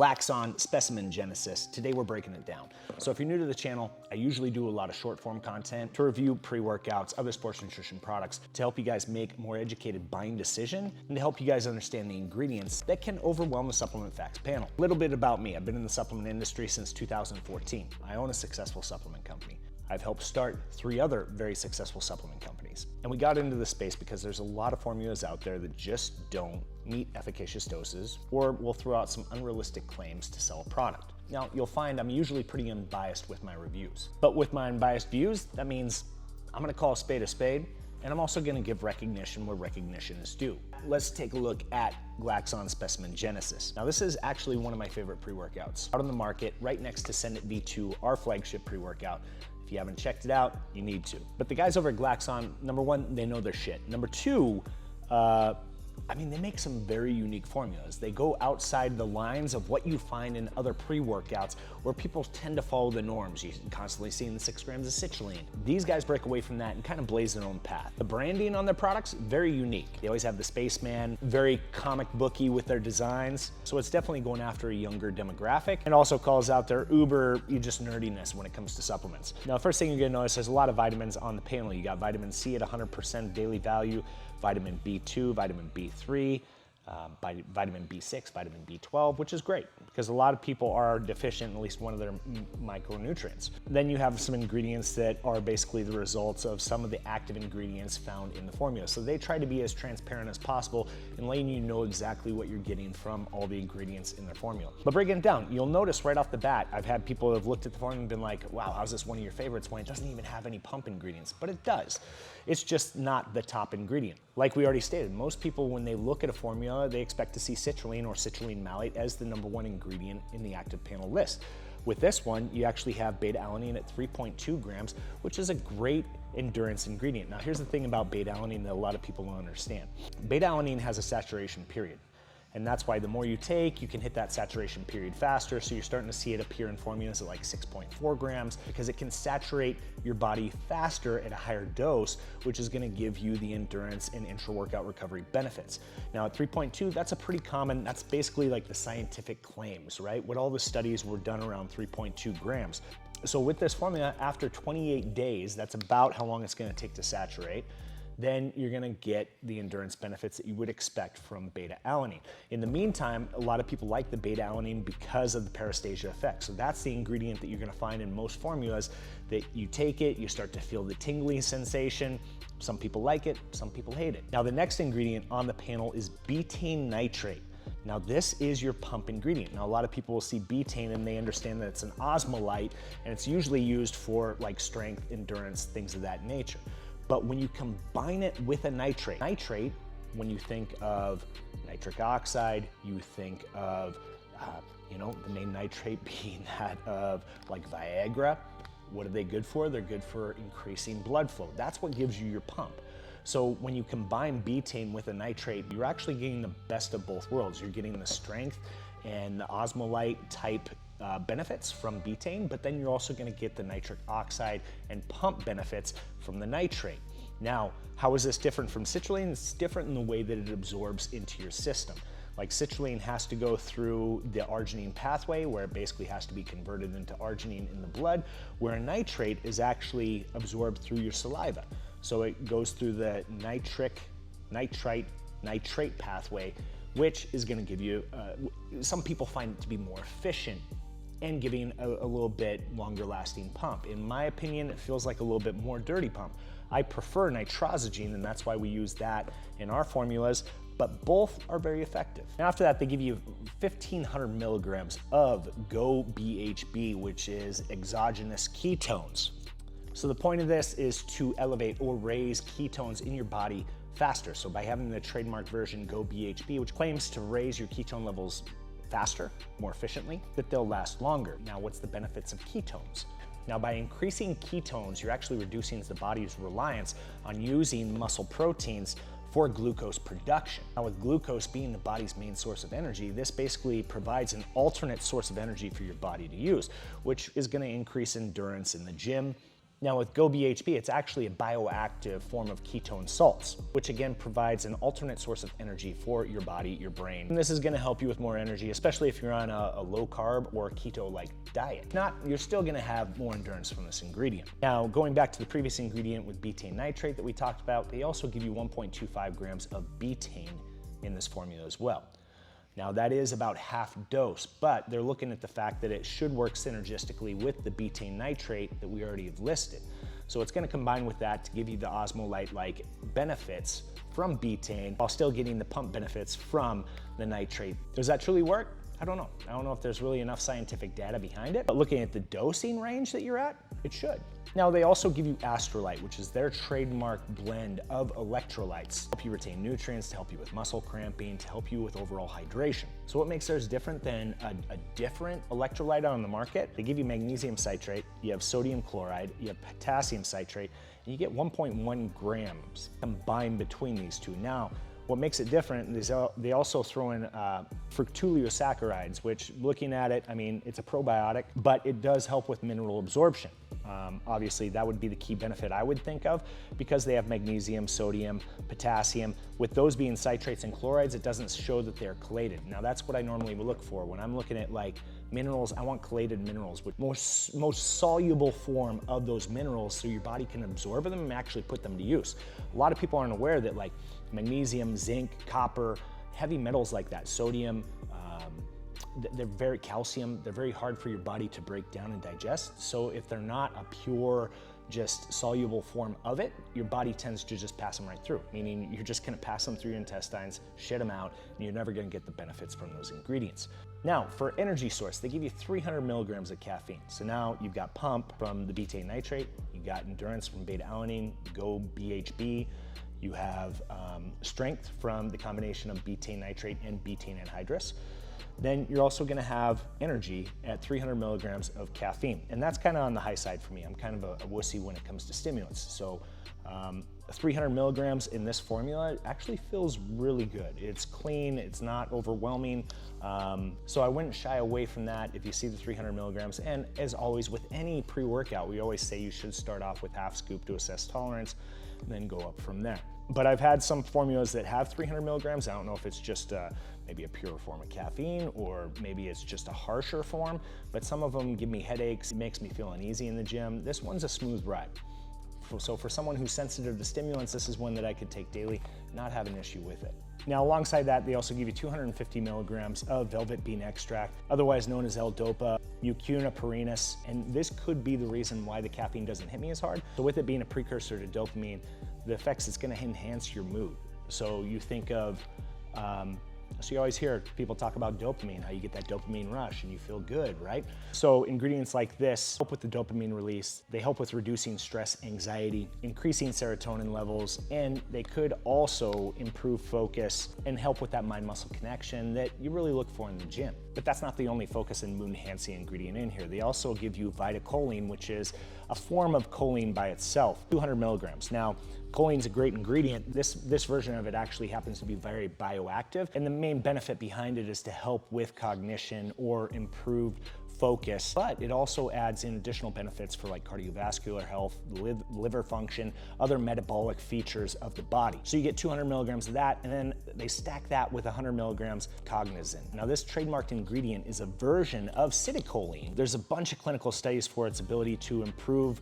Glaxon Specimen Genesis. Today we're breaking it down. So if you're new to the channel, I usually do a lot of short form content to review pre-workouts, other sports nutrition products, to help you guys make a more educated buying decision and to help you guys understand the ingredients that can overwhelm the supplement facts panel. A little bit about me. I've been in the supplement industry since 2014. I own a successful supplement company. I've helped start 3 other very successful supplement companies. And we got into this space because there's a lot of formulas out there that just don't meet efficacious doses or will throw out some unrealistic claims to sell a product. Now, you'll find I'm usually pretty unbiased with my reviews. But with my unbiased views, that means I'm gonna call a spade, and I'm also gonna give recognition where recognition is due. Let's take a look at Glaxon Specimen Genesis. Now, this is actually one of my favorite pre-workouts out on the market, right next to Send It V2, our flagship pre-workout. If you haven't checked it out, you need to. But the guys over at Glaxon, number 1, they know their shit. Number 2, they make some very unique formulas. They go outside the lines of what you find in other pre-workouts where people tend to follow the norms. You're constantly seeing the 6 grams of citrulline. These guys break away from that and kind of blaze their own path. The branding on their products, very unique. They always have the spaceman, very comic booky with their designs. So it's definitely going after a younger demographic and also calls out their just nerdiness when it comes to supplements. Now, the first thing you're gonna notice, there's a lot of vitamins on the panel. You got vitamin C at 100% daily value, vitamin B2, vitamin B3, vitamin B6, vitamin B12, which is great because a lot of people are deficient in at least one of their micronutrients. Then you have some ingredients that are basically the results of some of the active ingredients found in the formula. So they try to be as transparent as possible in letting you know exactly what you're getting from all the ingredients in their formula. But breaking it down, you'll notice right off the bat, I've had people who have looked at the formula and been like, wow, how's this one of your favorites when it doesn't even have any pump ingredients? But it does. It's just not the top ingredient. Like we already stated, most people, when they look at a formula, they expect to see citrulline or citrulline malate as the #1 ingredient in the active panel list. With this one, you actually have beta-alanine at 3.2 grams, which is a great endurance ingredient. Now, here's the thing about beta-alanine that a lot of people don't understand. Beta-alanine has a saturation period. And that's why the more you take, you can hit that saturation period faster. So you're starting to see it appear in formulas at like 6.4 grams because it can saturate your body faster at a higher dose, which is gonna give you the endurance and intra-workout recovery benefits. Now at 3.2, that's that's basically like the scientific claims, right? What all the studies were done around 3.2 grams. So with this formula, after 28 days, that's about how long it's gonna take to saturate, then you're gonna get the endurance benefits that you would expect from beta-alanine. In the meantime, a lot of people like the beta-alanine because of the peristalsia effect. So that's the ingredient that you're gonna find in most formulas that you take it, you start to feel the tingly sensation. Some people like it, some people hate it. Now the next ingredient on the panel is betaine nitrate. Now this is your pump ingredient. Now a lot of people will see betaine and they understand that it's an osmolyte and it's usually used for like strength, endurance, things of that nature. But when you combine it with a nitrate, when you think of nitric oxide, you think of, the main nitrate being that of like Viagra. What are they good for? They're good for increasing blood flow. That's what gives you your pump. So when you combine betaine with a nitrate, you're actually getting the best of both worlds. You're getting the strength and the osmolyte type benefits from betaine, but then you're also gonna get the nitric oxide and pump benefits from the nitrate. Now, how is this different from citrulline? It's different in the way that it absorbs into your system. Like citrulline has to go through the arginine pathway where it basically has to be converted into arginine in the blood, where a nitrate is actually absorbed through your saliva. So it goes through the nitrate pathway, which is gonna give you, some people find it to be more efficient and giving a little bit longer lasting pump. In my opinion, it feels like a little bit more dirty pump. I prefer nitrosogene, and that's why we use that in our formulas, but both are very effective. And after that, they give you 1,500 milligrams of GoBHB, which is exogenous ketones. So the point of this is to elevate or raise ketones in your body faster. So by having the trademark version GoBHB, which claims to raise your ketone levels faster, more efficiently, that they'll last longer. Now, what's the benefits of ketones? Now, by increasing ketones, you're actually reducing the body's reliance on using muscle proteins for glucose production. Now, with glucose being the body's main source of energy, this basically provides an alternate source of energy for your body to use, which is gonna increase endurance in the gym, Now with GoBHB, it's actually a bioactive form of ketone salts, which again provides an alternate source of energy for your body, your brain. And this is gonna help you with more energy, especially if you're on a low carb or a keto-like diet. If not, you're still gonna have more endurance from this ingredient. Now, going back to the previous ingredient with betaine nitrate that we talked about, they also give you 1.25 grams of betaine in this formula as well. Now that is about half dose, but they're looking at the fact that it should work synergistically with the betaine nitrate that we already have listed. So it's gonna combine with that to give you the osmolyte-like benefits from betaine while still getting the pump benefits from the nitrate. Does that truly work? I don't know. I don't know if there's really enough scientific data behind it, but looking at the dosing range that you're at, it should. Now they also give you Astrolyte, which is their trademark blend of electrolytes to help you retain nutrients, to help you with muscle cramping, to help you with overall hydration. So what makes theirs different than a different electrolyte on the market? They give you magnesium citrate, you have sodium chloride, you have potassium citrate, and you get 1.1 grams combined between these two. Now, what makes it different is they also throw in fructoolisaccharides, which looking at it, I mean, it's a probiotic, but it does help with mineral absorption. Obviously, that would be the key benefit I would think of because they have magnesium, sodium, potassium. With those being citrates and chlorides, it doesn't show that they're chelated. Now, that's what I normally would look for. When I'm looking at like minerals, I want chelated minerals with most soluble form of those minerals so your body can absorb them and actually put them to use. A lot of people aren't aware that like magnesium, zinc, copper, heavy metals like that, sodium, they're very calcium, they're very hard for your body to break down and digest. So if they're not a pure, just soluble form of it, your body tends to just pass them right through, meaning you're just gonna pass them through your intestines, shit them out, and you're never gonna get the benefits from those ingredients. Now, for energy source, they give you 300 milligrams of caffeine. So now you've got pump from the betaine nitrate, you got endurance from beta-alanine, GoBHB, you have strength from the combination of betaine nitrate and betaine anhydrous. Then you're also gonna have energy at 300 milligrams of caffeine. And that's kind of on the high side for me. I'm kind of a wussy when it comes to stimulants. So 300 milligrams in this formula actually feels really good. It's clean, it's not overwhelming. So I wouldn't shy away from that if you see the 300 milligrams. And as always, with any pre-workout, we always say you should start off with half scoop to assess tolerance, and then go up from there. But I've had some formulas that have 300 milligrams. I don't know if it's just maybe a pure form of caffeine or maybe it's just a harsher form, but some of them give me headaches. It makes me feel uneasy in the gym. This one's a smooth ride. So for someone who's sensitive to stimulants, this is one that I could take daily, not have an issue with it. Now, alongside that, they also give you 250 milligrams of velvet bean extract, otherwise known as L-Dopa, Mucuna perennis, and this could be the reason why the caffeine doesn't hit me as hard. So with it being a precursor to dopamine, the effects it's gonna enhance your mood. So you think of, so you always hear people talk about dopamine, how you get that dopamine rush and you feel good, right? So ingredients like this help with the dopamine release. They help with reducing stress, anxiety, increasing serotonin levels, and they could also improve focus and help with that mind-muscle connection that you really look for in the gym. But that's not the only focus and mood-enhancing ingredient in here. They also give you vitacholine, which is a form of choline by itself, 200 milligrams. Now, choline's a great ingredient. This version of it actually happens to be very bioactive, and the main benefit behind it is to help with cognition or improved focus, but it also adds in additional benefits for like cardiovascular health, liver function, other metabolic features of the body. So you get 200 milligrams of that, and then they stack that with 100 milligrams cognizin. Now this trademarked ingredient is a version of citicoline. There's a bunch of clinical studies for its ability to improve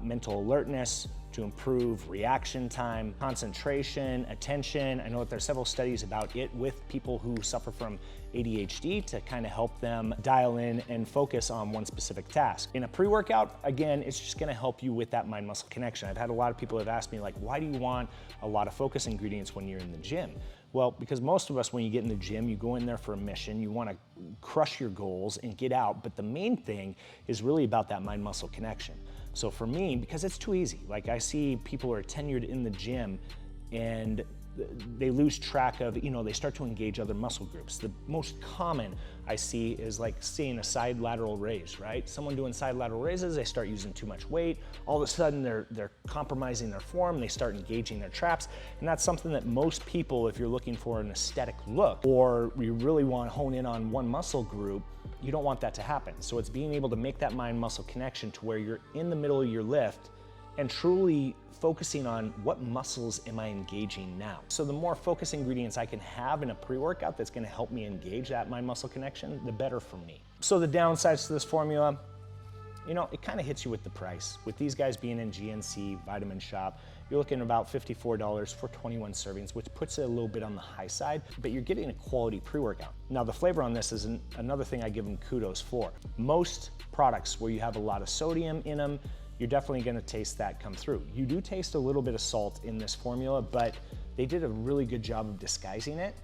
mental alertness, to improve reaction time, concentration, attention. I know that there's several studies about it with people who suffer from ADHD to kind of help them dial in and focus on one specific task. In a pre-workout, again, it's just gonna help you with that mind-muscle connection. I've had a lot of people have asked me like, why do you want a lot of focus ingredients when you're in the gym? Well, because most of us, when you get in the gym, you go in there for a mission, you wanna crush your goals and get out, but the main thing is really about that mind-muscle connection. So for me, because it's too easy, like I see people who are tenured in the gym and they lose track of, they start to engage other muscle groups. The most common I see is like seeing a side lateral raise, right? Someone doing side lateral raises, they start using too much weight. All of a sudden they're compromising their form, they start engaging their traps. And that's something that most people, if you're looking for an aesthetic look, or you really want to hone in on one muscle group, you don't want that to happen. So it's being able to make that mind-muscle connection to where you're in the middle of your lift and truly focusing on what muscles am I engaging now. So the more focus ingredients I can have in a pre-workout that's gonna help me engage that mind-muscle connection, the better for me. So the downsides to this formula, you know, it kind of hits you with the price. With these guys being in GNC, Vitamin Shop, you're looking at about $54 for 21 servings, which puts it a little bit on the high side, but you're getting a quality pre-workout. Now the flavor on this is another thing I give them kudos for. Most products where you have a lot of sodium in them, you're definitely gonna taste that come through. You do taste a little bit of salt in this formula, but they did a really good job of disguising it.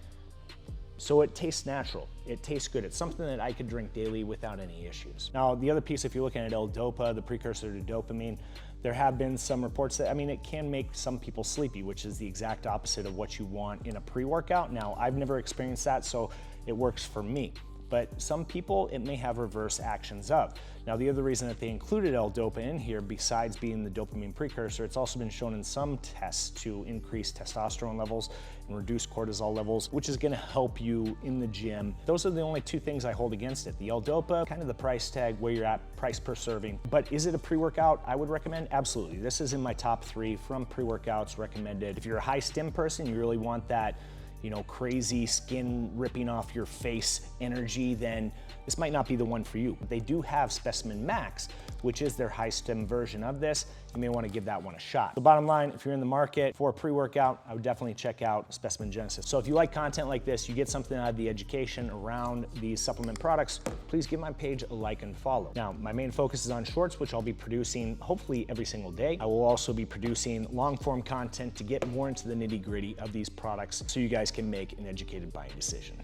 So it tastes natural, it tastes good. It's something that I could drink daily without any issues. Now, the other piece, if you're looking at L-Dopa, the precursor to dopamine, there have been some reports that, I mean, it can make some people sleepy, which is the exact opposite of what you want in a pre-workout. Now, I've never experienced that, so it works for me. But some people, it may have reverse actions of. Now, the other reason that they included L-Dopa in here, besides being the dopamine precursor, it's also been shown in some tests to increase testosterone levels and reduce cortisol levels, which is gonna help you in the gym. Those are the only two things I hold against it. The L-Dopa, kind of the price tag, where you're at, price per serving. But is it a pre-workout I would recommend? Absolutely. This is in my top 3 from pre-workouts recommended. If you're a high stim person, you really want that, you know, crazy skin ripping off your face energy, then this might not be the one for you. They do have Specimen Max, which is their high stim version of this. You may want to give that one a shot. The bottom line, if you're in the market for a pre-workout, I would definitely check out Specimen Genesis. So if you like content like this, you get something out of the education around these supplement products, please give my page a like and follow. Now, my main focus is on shorts, which I'll be producing hopefully every single day. I will also be producing long form content to get more into the nitty gritty of these products so you guys can make an educated buying decision.